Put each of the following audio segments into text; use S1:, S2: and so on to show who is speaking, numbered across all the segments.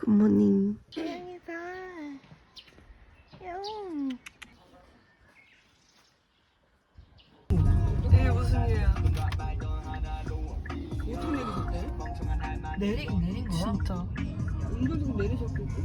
S1: 굿모닝.
S2: 고양이다. 영.
S1: 이게 무슨 일이야?
S2: 어떻게 내리셨대? 내린 거야?
S1: 진짜.
S2: 은근히 내리셨겠지?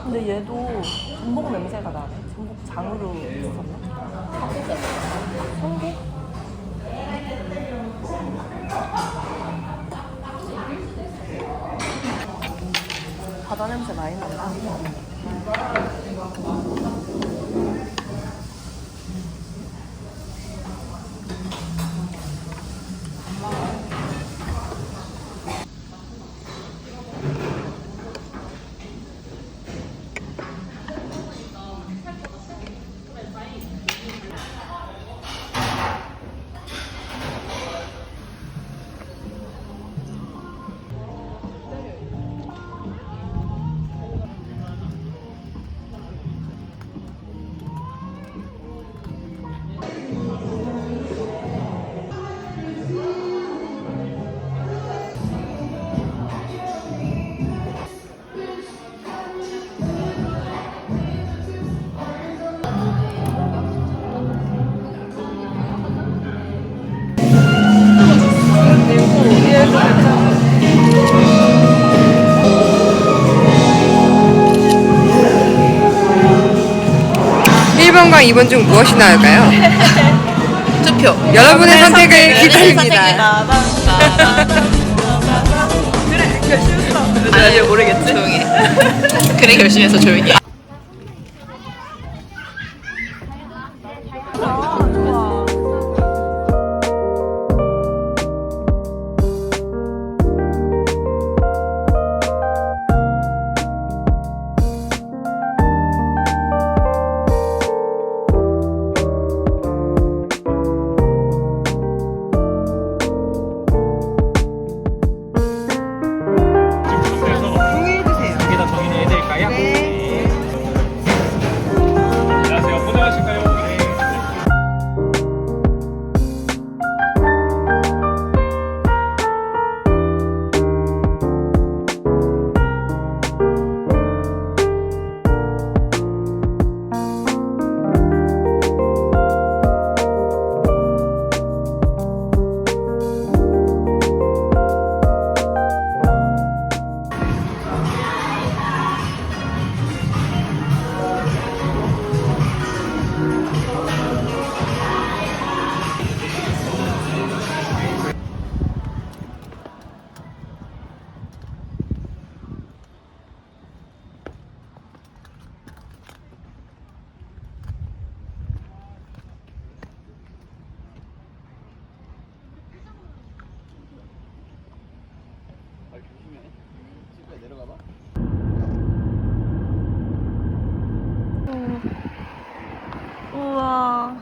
S1: 근데 얘도 전복 냄새가 나네. 전복 장으로 있었나? 성게? 바다 냄새 많이 난다.
S3: 과 2번 중 무엇이 나을까요?
S2: 투표.
S3: 여러분의 선택을 기다립니다.
S2: 그래 결심했어. 아니 모르겠지. 조용히 해. 그래 결심해서 조용히 해.
S1: 우와.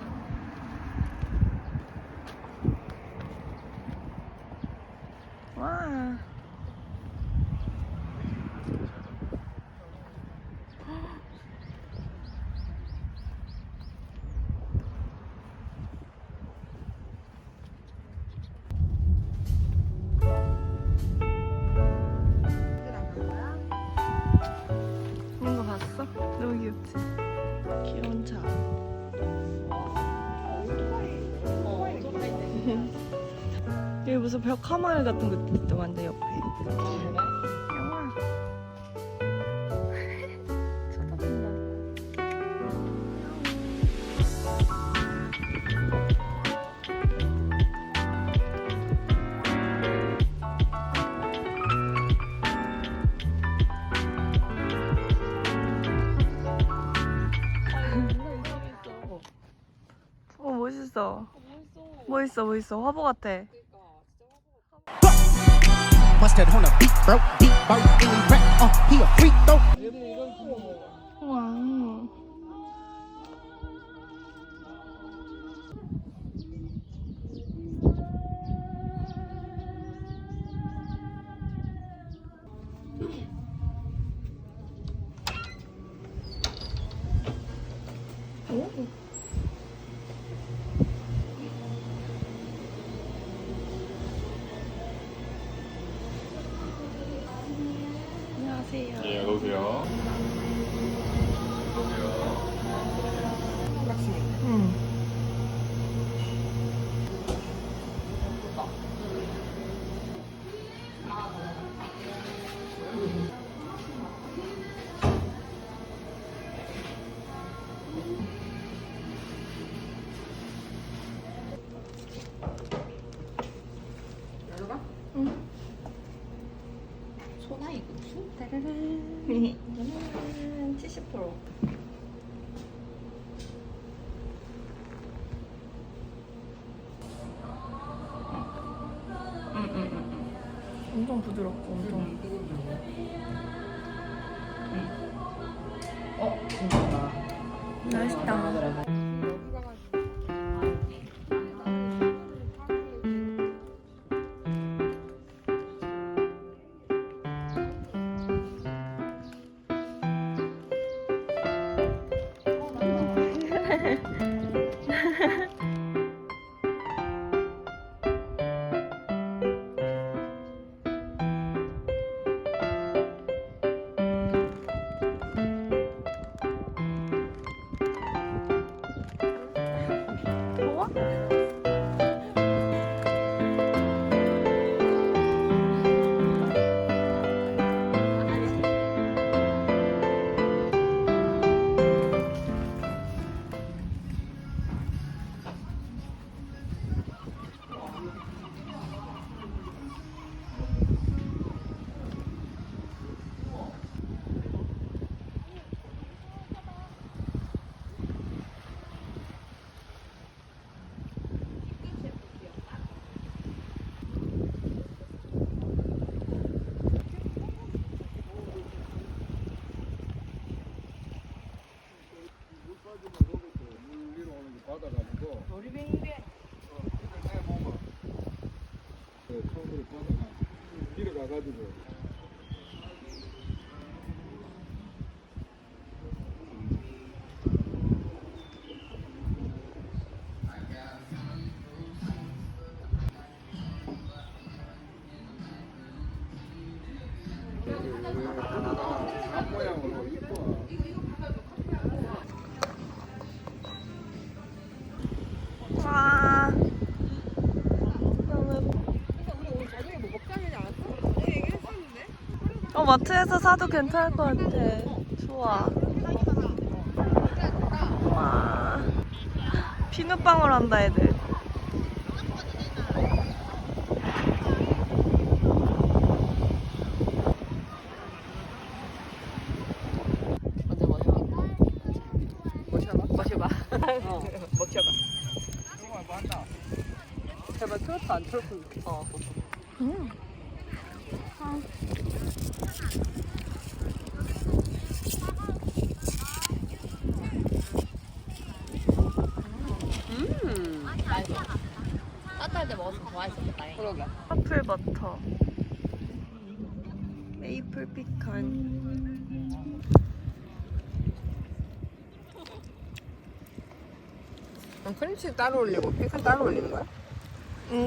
S1: 와. 이런 거 봤어? 너무 귀엽지? 귀여운 차. 여기 무슨 벽 카마을 같은 것도 있더만데 옆에. 영아. 쳐다본다. 멋있어. 멋있어. 멋있어. 화보 같아.
S4: Mustard on a beat, bro. Deep bird, any rap, he a freak, though.
S1: 우와. 안녕하세요.
S5: 예, 어서오세요.
S1: 응.
S2: 소나이국수?
S1: 이거는 70%. 엄청 부드럽고 엄청. 맛있다. 더워?
S5: 처음으로 바다가 위로 가가지고 앞 모양으로 이뻐.
S1: 와. 마트에서 사도 괜찮을 것 같아. 좋아. 와. 비눗방울 한다, 애들.
S2: 마셔봐. 먹혀봐. 제발 트로트 안 트로트.
S6: 따뜻할 때 먹어서 더 맛있었겠다.
S2: 그러게.
S1: 커플 버터. 메이플 피칸.
S3: 크림치즈 따로 올리고 피클 따로 올리는 거야?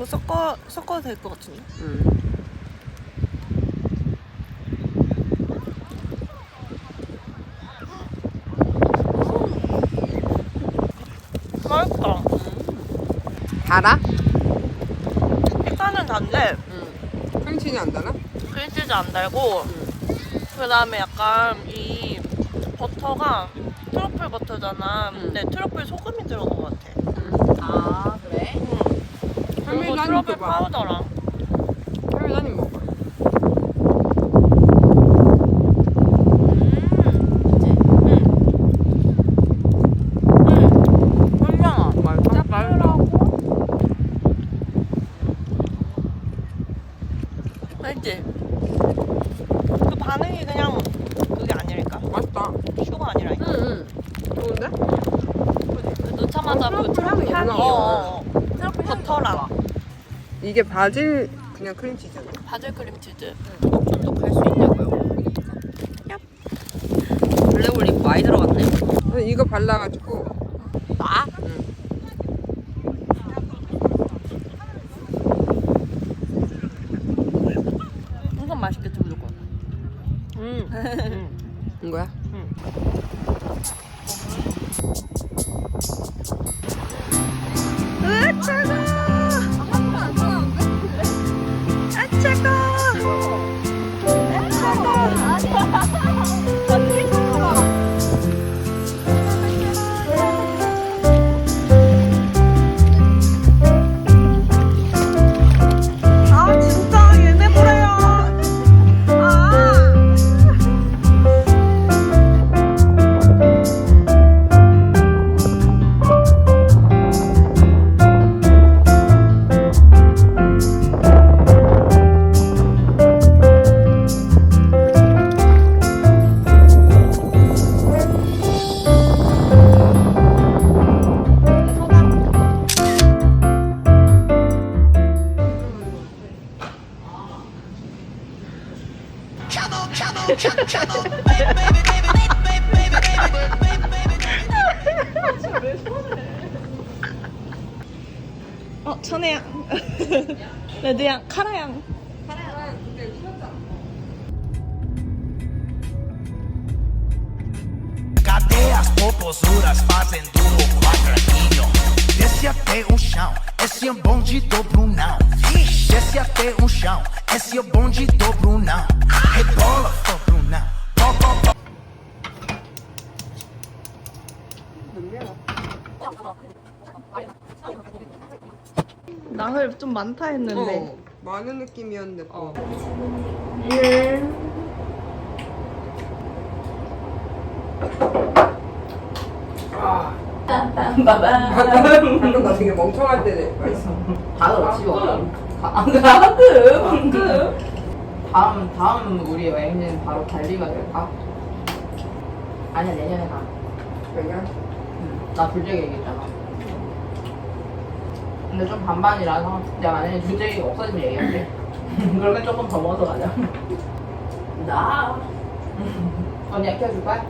S1: 섞어도 될 것 같은데? 맛있다.
S3: 달아?
S1: 피칸은 단데,
S3: 크림치즈 안 달아?
S1: 크림치즈 안 달고, 그 다음에 약간 이 버터가 트러플 버터잖아. 근데 트러플 소금이 들어간 것 같아.
S2: 아 그래?
S1: 그리고
S3: 한
S1: 트러플
S3: 입 줘봐.
S1: 파우더랑.
S3: 할머니 한입 먹어.
S1: 괜찮아.
S3: 맛있어?
S1: 맛있어. 먹자마자 그 트러플 향이 트러플 버터랑
S3: 이게 바질 그냥 크림치즈네.
S1: 바질 크림치즈.
S2: 쫀득쫀득할 수 있냐고요. 블랙올리브 많이 들어갔네.
S3: 이거 발라가지고
S2: 나?
S1: 이건 맛있겠지 무조건.
S3: 이거야?
S1: 아 진짜 얘네 보래요. 아. 천혜양, 레드양, 카라양.
S7: Cadeias popozuras fazendo o quadradinho. Desce até o chão, esse é o bonde do Brunão. Desce até o chão, esse é o bonde do Brunão. Rebola, ô Brunão. Pó, pó, pó.
S1: 나흘 좀 많다 했는데.
S3: 많은 느낌이었는데. 방금 나 되게 멍청할 때 맛있어.
S2: 다들 집어. 다음 우리 여행은 바로 발리가 될까? 아니야 내년에 가.
S3: 그냥
S2: 나 불재기 얘기했잖아. 근데 좀 반반이라서 내가 만약에 불재기가 없어지면 얘기할게. 그러면 조금 더 먹어서 가자. 나 언니가 키워줄 거야?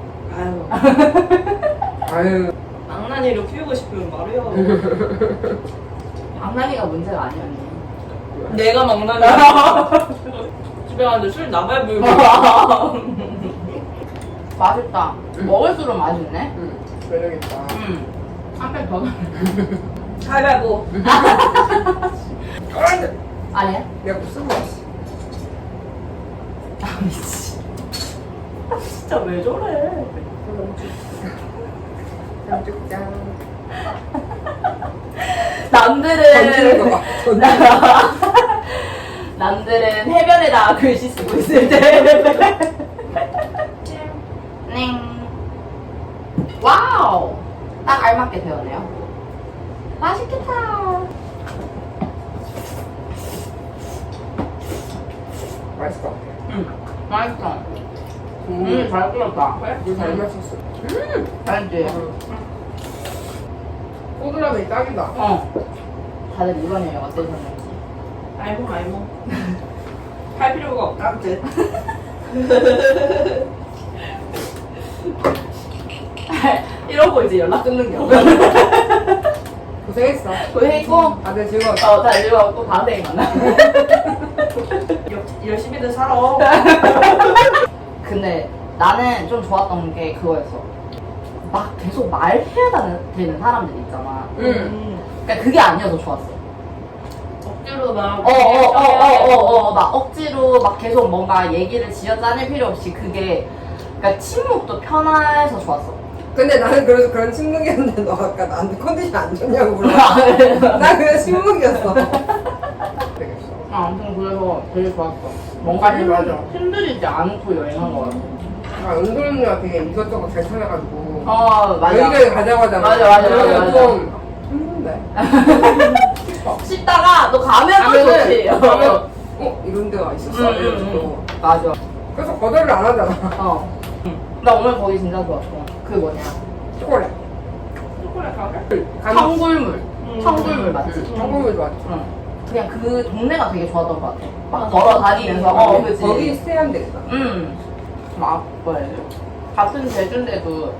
S3: 아유.
S1: 망나니를 키우고 싶으면 말이야.
S2: 망나니가 문제가 아니었니?
S1: 내가 망나니야. 집에 가는데 술 나발 불고.
S2: 맛있다. 먹을수록 맛있네.
S3: 매력있다.
S2: 한팩 더.
S1: 가위바위보.
S2: 아니야?
S3: 내가 무슨 맛이?
S2: 아 미치.
S1: 진짜 왜 저래?
S3: 짠.
S2: 남들은
S3: 거 봐.
S2: 남들은 해변에다 글씨 쓰고 있을 때. 넹. 와우. 딱 알맞게 되었네요. 맛있겠다.
S3: 맛있을 것 같아.
S2: 맛있어. 잘 끓였다.
S3: 물잘 마셨어.
S2: 잘했지?
S3: 꼬들라면 딱이다.
S2: 다들 이번 여행 어떠셨는지.
S1: 알모. 할 필요가 없다. 아무튼.
S2: 이러고 이제 연락 끊는 게
S3: 고생했어.
S2: 고생했고.
S3: 다들 즐거웠어.
S2: 다 즐거웠고 다음 여행 만나.
S1: 열심히들 살아.
S2: 근데 나는 좀 좋았던 게 그거였어. 막 계속 말해야 되는 사람들 있잖아. 그러니까 그게 아니어서 좋았어.
S1: 억지로 막.
S2: 막 억지로 막 계속 뭔가 얘기를 지어짜낼 필요 없이 그게 그러니까 침묵도 편해서 좋았어.
S3: 근데 나는 그래서 그런 침묵이었는데 너 아까 나한테 컨디션 안 좋냐고 물어봤어. 나 그냥 침묵이었어. 되겠어.
S2: 아무튼 그래서 되게 좋았어. 뭔가
S3: 맞아.
S2: 힘들이지 않고 여행한 거 같아.
S3: 아, 은솔언니가 되게 이것저것 잘 찾아가지고.
S2: 맞아.
S3: 여기까지 가자고 하잖아.
S2: 맞아.
S3: 그래서 좀 힘든데.
S2: 씻다가 너 가면 또 좋지.
S3: 가면, 이런 데가 있었어. 이래가지고.
S2: 맞아.
S3: 그래서 거절을 안 하잖아.
S2: 나 오늘 거기 진짜 좋았어. 그 뭐냐.
S3: 초콜릿.
S1: 초콜릿 가게?
S2: 청굴물. 청굴물 맞지?
S3: 한국물 좋아.
S2: 응. 그냥 그 동네가 되게 좋았던 것 같아. 막 걸어 다니면서. 그치?
S3: 거기 스테이하면 되겠다.
S2: 막 뭐야 이제 같은 제주인데도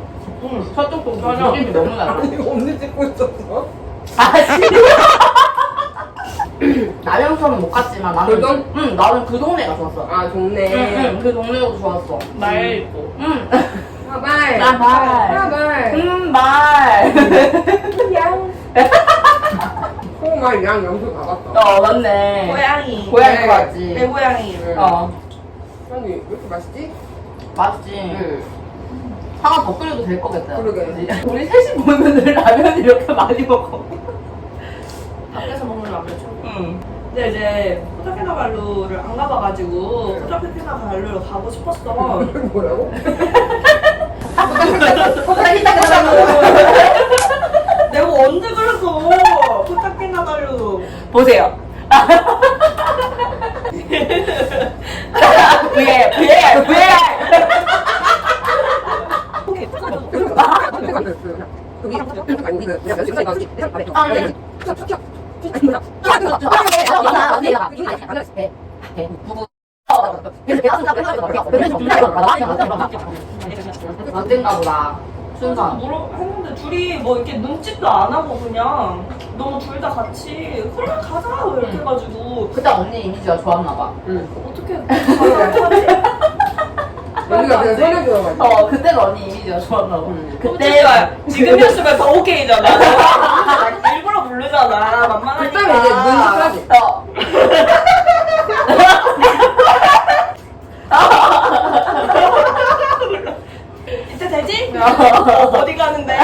S2: 서쪽 동쪽 느낌이 너무 달라.
S3: 아니 언제 찍고 있었어?
S2: 아 진짜? 남영천은 못 갔지만 나는
S3: 그동?
S2: 응 나는 그 동네가 좋았어.
S3: 아 좋네.
S2: 응, 그 동네도 좋았어.
S1: 말 있고.
S2: 응.
S3: 하발.
S2: 말.
S3: 하발.
S2: 말.
S3: 양. 소말 양 영수 다 갔다.
S2: 맞네.
S1: 고양이.
S2: 고양이
S3: 네.
S2: 맞지.
S1: 내 고양이.
S2: 어
S3: 아니 왜 이렇게 맛있지?
S2: 맞지.
S3: 응.
S2: 하나 더 끓여도 될 거겠다.
S3: 그러게.
S2: 그치? 우리 셋이 모이면 라면 이렇게 많이 먹어.
S1: 밖에서 먹는 라면 최고.
S2: 응.
S1: 근데 이제 코타키나발루를 안 가봐가지고 코타키나발루를 가고 싶었어.
S3: 뭐라고?
S1: 내가 언제 그랬어? 코타키나발루.
S2: 보세요. VR. 언젠가 보다. 순서.
S1: 뭐라 했는데 둘이 뭐 이렇게 눈짓도 안 하고 그냥 너무 둘 다 같이 그래 가자 이렇게 해가지고
S2: 그때 언니 이미지가 좋았나 봐.
S3: 응.
S1: 어떻게 가자하지?
S3: 언니가 그냥 설레줘가지고.
S2: 그때가 언니 이미지가 좋았나 봐.
S1: 그때가 지금이었으면 더 오케이잖아. 일부러 부르잖아. 만만하니까.
S3: 그때는 이제 눈치까지.
S1: 이제 되지? 어디 가는데?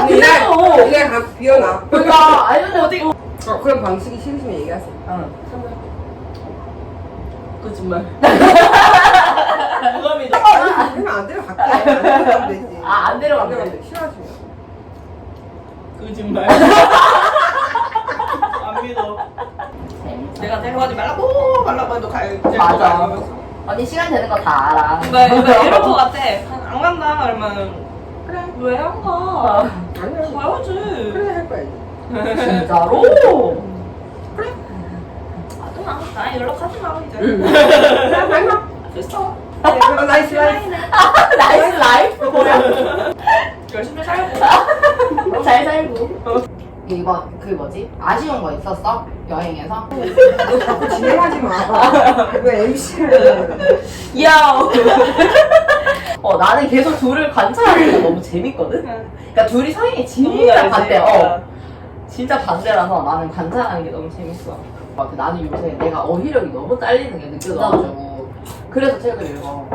S3: 그냥 비워놔.
S2: 그러니까 알려줘.
S1: 어디?
S3: 그럼 방식이 싫으시면 얘기하세요.
S2: 응.
S1: 거짓말. 누가 믿어?
S3: 그러면 안 데려갈게. 안 데려가면 되지.
S2: 안 데려가면
S3: 데려가면
S2: 돼.
S3: 돼. 싫어하시면.
S1: 거짓말. 안 믿어. 내가 데려가지 말라고 해도
S2: 맞아. 언니 시간 되는 거 다 알아.
S1: 이럴 것 같아. 안 간다 그러면 그래 왜 안 가?
S3: 아니야.
S1: 가야지.
S3: 그래 할 거야지.
S2: 진짜로?
S1: 나 연락하지 마 이제. 됐어.
S3: 나이스 나이스.
S2: 나이스 라이프 보여.
S1: 열심히 살고.
S2: 잘 살고. 이거 그 뭐지? 아쉬운 거 있었어? 여행에서?
S3: 너 자꾸 진행하지 마. 왜 MC를.
S2: 야오. 나는 계속 둘을 관찰하는 게 너무 재밌거든? 그러니까 둘이 성향이 진짜 반대. 진짜 반대라서 나는 관찰하는 게 너무 재밌어. 나는 요새 내가 어휘력이 너무 딸리는 게 느껴져가지고 그래서 책을 읽어.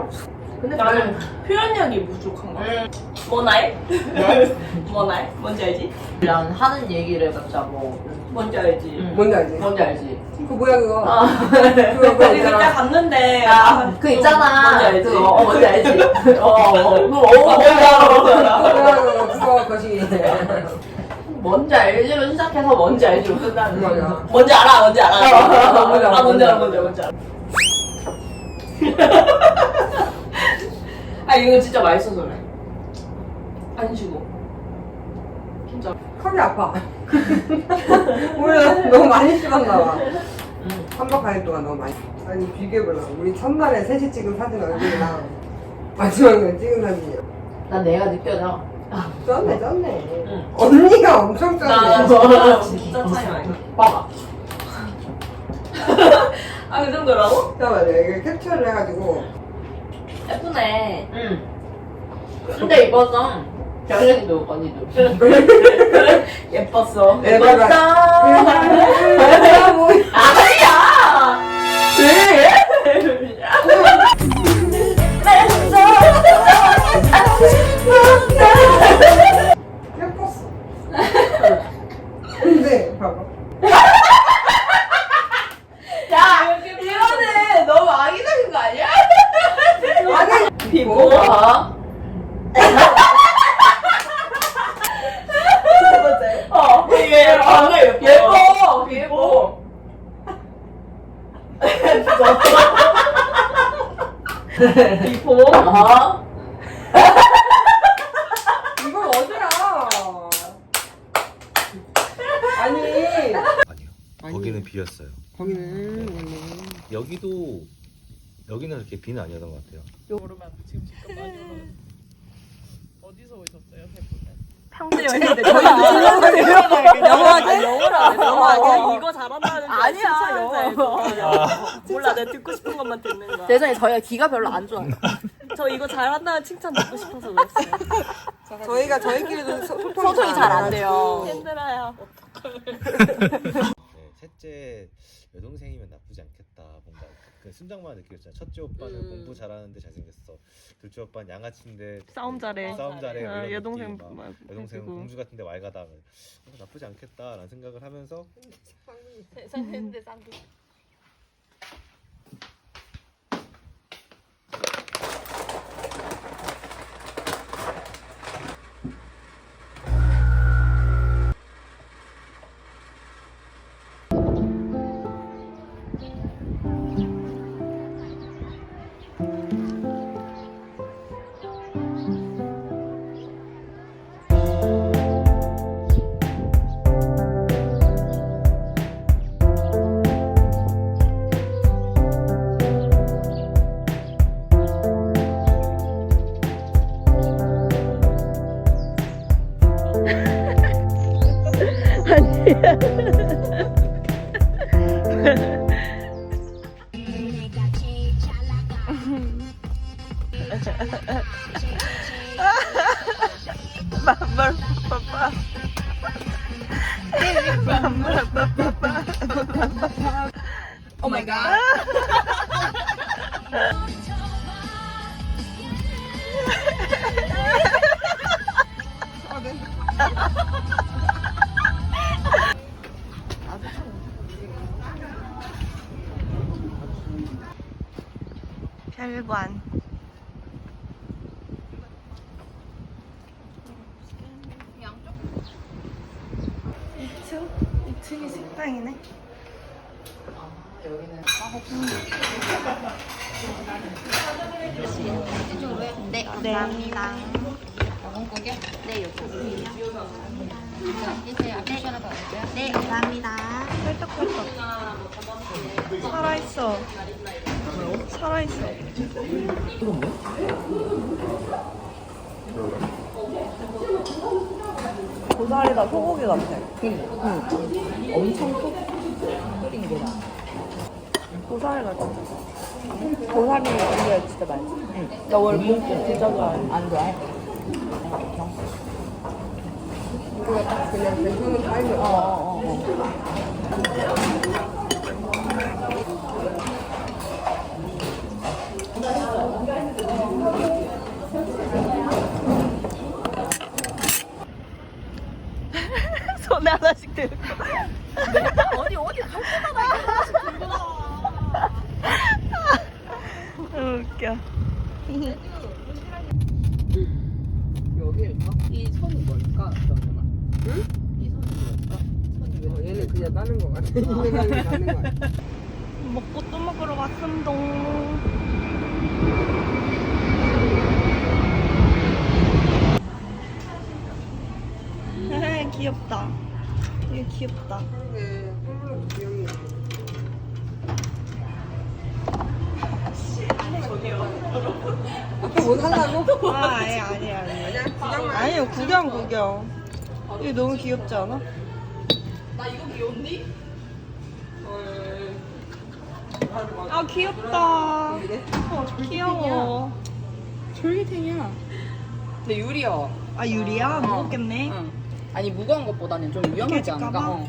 S2: 근데
S1: 나는 표현력이 부족한 거야. 뭐나이?
S2: 네?
S1: 뭐나이? 뭔지 알지?
S2: 이랑 하는 얘기를 갖자 뭐
S1: 뭔지 알지?
S3: 뭔지 알지?
S2: 뭔지 알지?
S3: 그 뭐야 그거.
S2: 아,
S3: 그거
S1: 우리 그때
S3: 있잖아.
S1: 갔는데
S2: 그 있잖아.
S1: 뭔지 알지?
S2: 그거 뭔지 알지?
S3: 그거 것이.
S2: 뭔지 알지로 시작해서 뭔지 알지로 끝나는
S3: 맞아.
S2: 거야.
S1: 뭔지 알아 뭔지 알아.
S2: 뭔지 알아,
S1: 뭔지 알아 뭔지 알아. 아 이거 진짜 맛있어서 그래. 안 쉬고. 진짜.
S3: 턱이 아파. 몰라 너무 많이 씹었나 봐. 한박 가일 동안 너무 많이. 아니 비교해보라. 우리 첫날에 셋이 찍은 사진 얼굴이랑 마지막에 찍은 사진이야.
S2: 난 내가 느껴져.
S3: 쩐네 쩐네. 언니가 엄청
S1: 나
S3: 쩐네.
S1: 진짜 차이 많이 나.
S2: 봐봐.
S1: 아 그 정도라고?
S3: 잠깐만 내가 이걸 캡처를 해가지고.
S1: 예쁘네.
S2: 응. 근데 이거는 정현이도 언니도.
S1: 예뻤어.
S3: 내가
S2: 아니야. 왜?
S3: 예뻤어. 근데 봐봐.
S2: 야, 이거는 너무 악의적인 거 아니야?
S3: 아니
S1: 비고.
S2: 뭐야?
S1: 이게 방금
S2: 예뻐. 예뻐.
S1: 비포.
S2: 아.
S3: 이걸 어디야?
S8: 거기는 비었어요.
S3: 거기는
S8: 여기는 그렇게 비는 아니었던 것 같아요.
S1: 모르면 지금 직접 말해보면 어디서 오셨어요, 세 분은? 평소에 왔는데 영어하게 영어하게 이거 잘한다는 줄
S2: 아니야,
S1: 영어. 몰라, 내가 듣고 싶은 것만 듣는 거야.
S2: 세상에 저희가 귀가 별로 안 좋아요.
S1: 저 이거 잘한다는 칭찬 듣고 싶어서 그랬어요.
S3: 저희가 저희끼리도
S2: 소통이 잘 안 돼요.
S1: 힘들어요.
S8: 네, 셋째 여동생이면 나쁘지 않겠다. 뭔가 그 순정만 느꼈잖아. 첫째 오빠는 공부 잘하는데 잘생겼어. 둘째 오빠는 양아치인데
S1: 싸움 잘해.
S8: 싸움 잘해.
S1: 아,
S8: 이런
S1: 여동생
S8: 느낌.
S1: 막
S8: 여동생은
S1: 그리고.
S8: 공주 같은데 왈가다. 나쁘지 않겠다라는 생각을 하면서
S6: 세상인데 쌍둥이.
S2: Oh my god.
S1: 별관. 2층이 식당이네.
S6: 네, 감사합니다. 네, 요청이요. 네, 감사합니다.
S1: 펄떡펄떡. 살아있어. 살아있어. 고사리다 소고기 같아.
S2: 엄청 푹 끓인 게다.
S1: 고사리 같아. 고사리 이게 진짜 맛있어. 나 원래 묵국 진짜 좋아해.
S2: 안 좋아해?
S3: 이거 딱 그냥 내 손은 다 있는
S1: 손에 하나씩 들고.
S2: 어디 갈 때마다 하나씩 들고 나와.
S1: 웃겨.
S3: 여기일까?
S2: 이 선이 뭘까? 그러면.
S3: 응?
S2: 이 선이 뭘까? 선이 왜
S3: 얘는 그냥 따는 거 같아. 이거는 따는 거 같아.
S1: 먹고 또 먹으러 왔음동. 귀엽다. 이게 귀엽다.
S3: 네, 선물로 귀여운 거. 아까 뭐 살라고?
S1: 아, 아니야.
S3: 아니야, 구경만.
S1: 아니요, 구경. 이게 너무 귀엽지 않아?
S2: 나 이거 귀여운데?
S1: 아, 귀엽다. 귀여워.
S2: 졸기탱이야. 근데 유리야.
S1: 아, 유리야? 무겁겠네.
S2: 응. 아니 무거운 것보다는 좀 위험하지 않을까?
S1: 깨질까봐?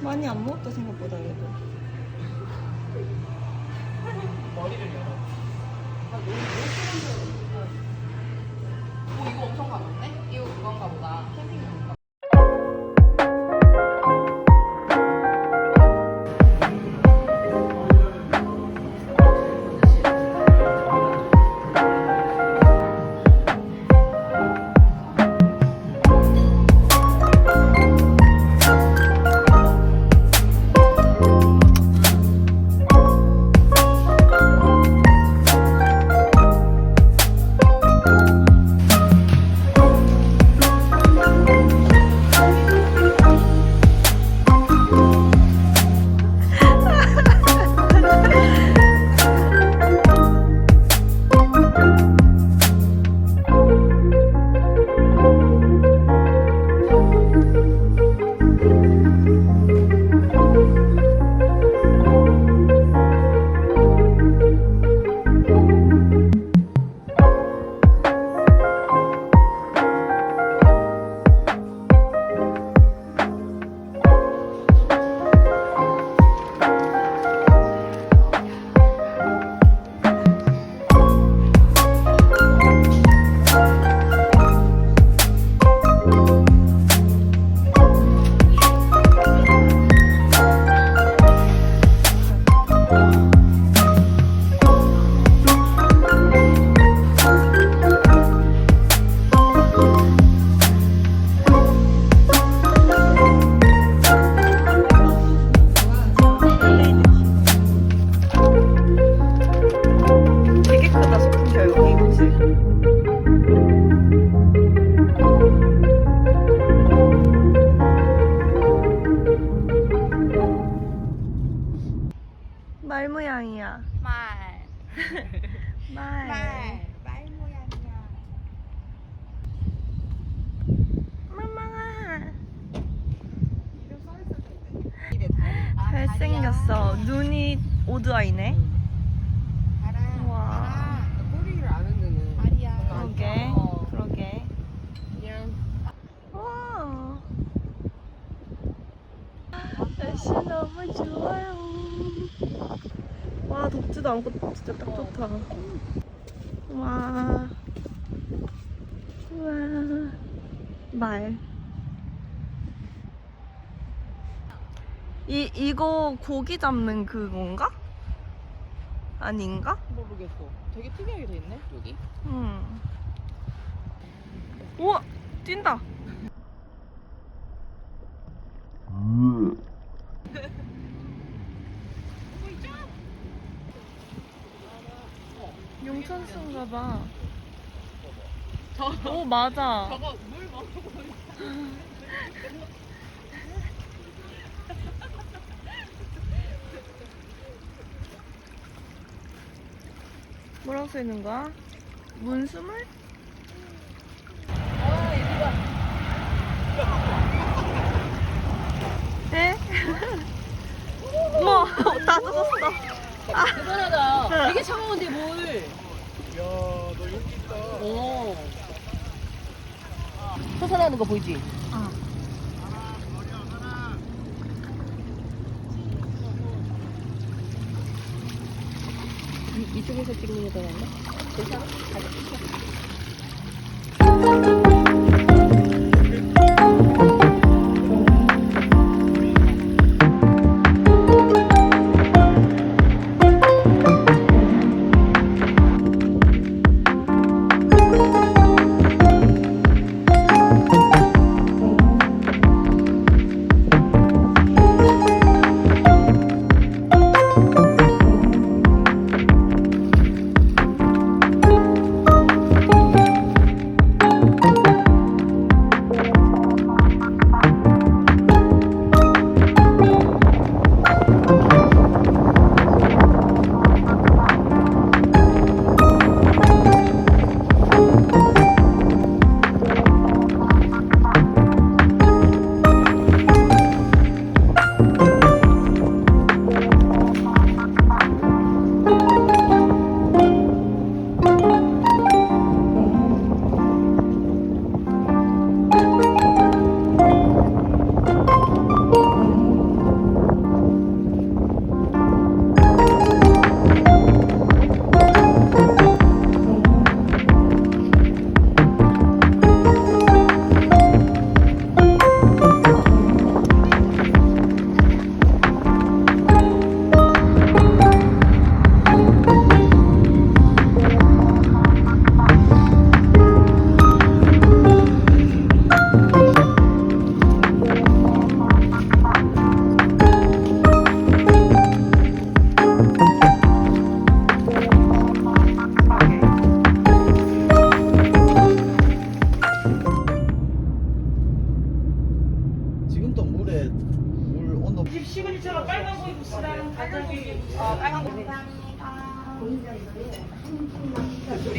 S1: 많이 안 먹었다, 생각보다. 그래도.
S2: 이거 엄청 가볍네? 이거 그건가 보다. 캠핑용인가?
S1: 잘생겼어. 눈이 오드아이네. 와.
S3: 꼬리를 안 흔드는.
S1: 그러게. 그러게. 와. 날씨 너무 좋아요. 와, 덥지도 않고 진짜 딱 좋다. 와. 우와. 말. 이거 고기 잡는 그건가? 아닌가?
S2: 모르겠어. 되게 특이하게 돼 있네 여기.
S1: 우와, 뛴다. 용천수인가 봐. 오, 맞아.
S2: 저거 물 먹고.
S1: 뭐라고 써있는 거야? 문수물? 네? 우와, 다 젖었어.
S2: 대단하다. 되게 차가운데 뭘.
S5: 야, 너 용기 있다.
S2: 오. 솟아나는 거 보이지? 이쪽에서 찍는 게 더 낫나? 괜찮아? 가자.
S8: 지금도 물 온도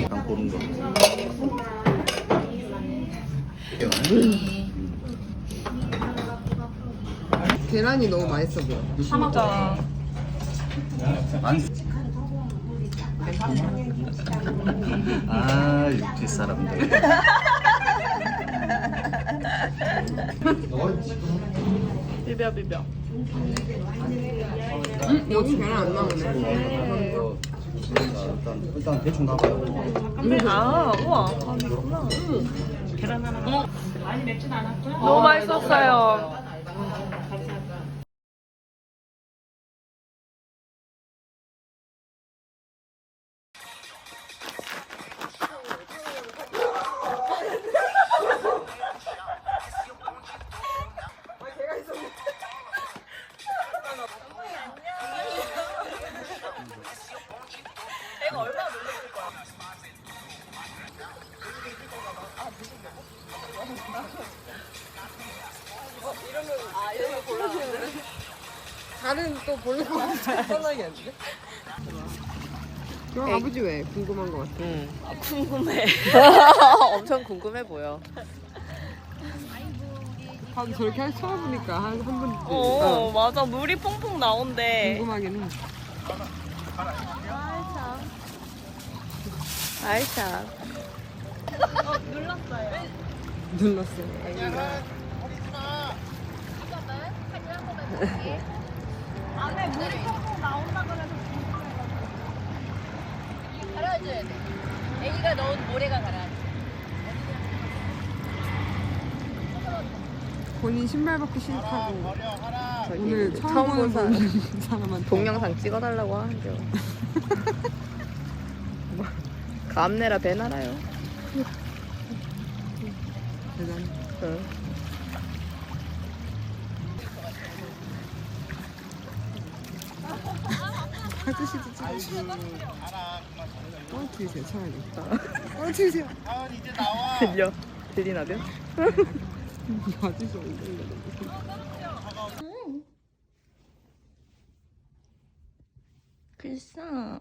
S8: 딱 고른 거.
S3: 계란이 너무 맛있어 보여.
S1: 진짜.
S8: 아, 뒷사람들.
S1: 비벼.
S3: 여기 계란 안 나오네.
S8: 일단 대충 가봐요.
S1: 우와, 있구나. 계란 하나. 많이 맵진 않았고요. 너무 맛있었어요.
S3: 다른 또 볼래 거 편하게 안 돼? 그럼 아버지 왜 궁금한 거 같아?
S2: 궁금해. 엄청 궁금해 보여.
S3: 다들 저렇게 할 처음 보니까 한 분들
S1: 맞아. 물이 퐁퐁 나온대.
S3: 궁금하긴 해.
S1: 알샤.
S3: 눌렀어.
S1: 안에 물이 퐁퐁 나온다 그래서
S6: 갈아줘야 돼. 애기가 넣은 모래가 갈아.
S3: 본인 신발 벗기 싫다고 오늘 처음 본 사람한테
S2: 동영상 찍어달라고 하죠. 감내라 배나라요.
S3: 대단해. 아저씨도 찍어주고 떨어뜨리세요 차라리 떨어뜨리세요.
S2: 들려? 들리나요?
S3: 아저씨 엉덩이가
S1: 그랬어.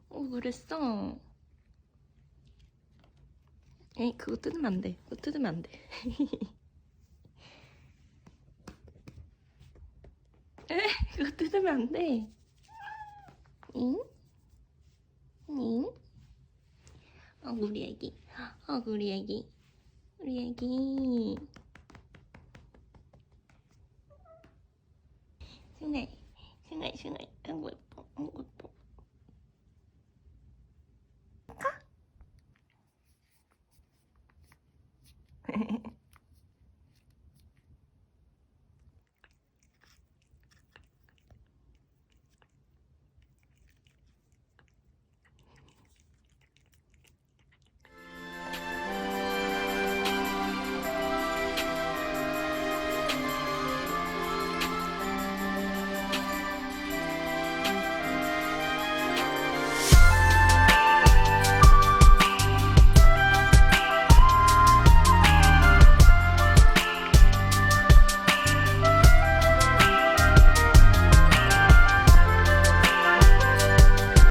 S1: 그랬어. 에이, 그거 뜯으면 안 돼. 그거 뜯으면 안 돼. 그거 뜯으면 안 돼. 응? 응? 우리 애기. 우리 애기. 우리 애기. 승아이. 아이고, 예뻐.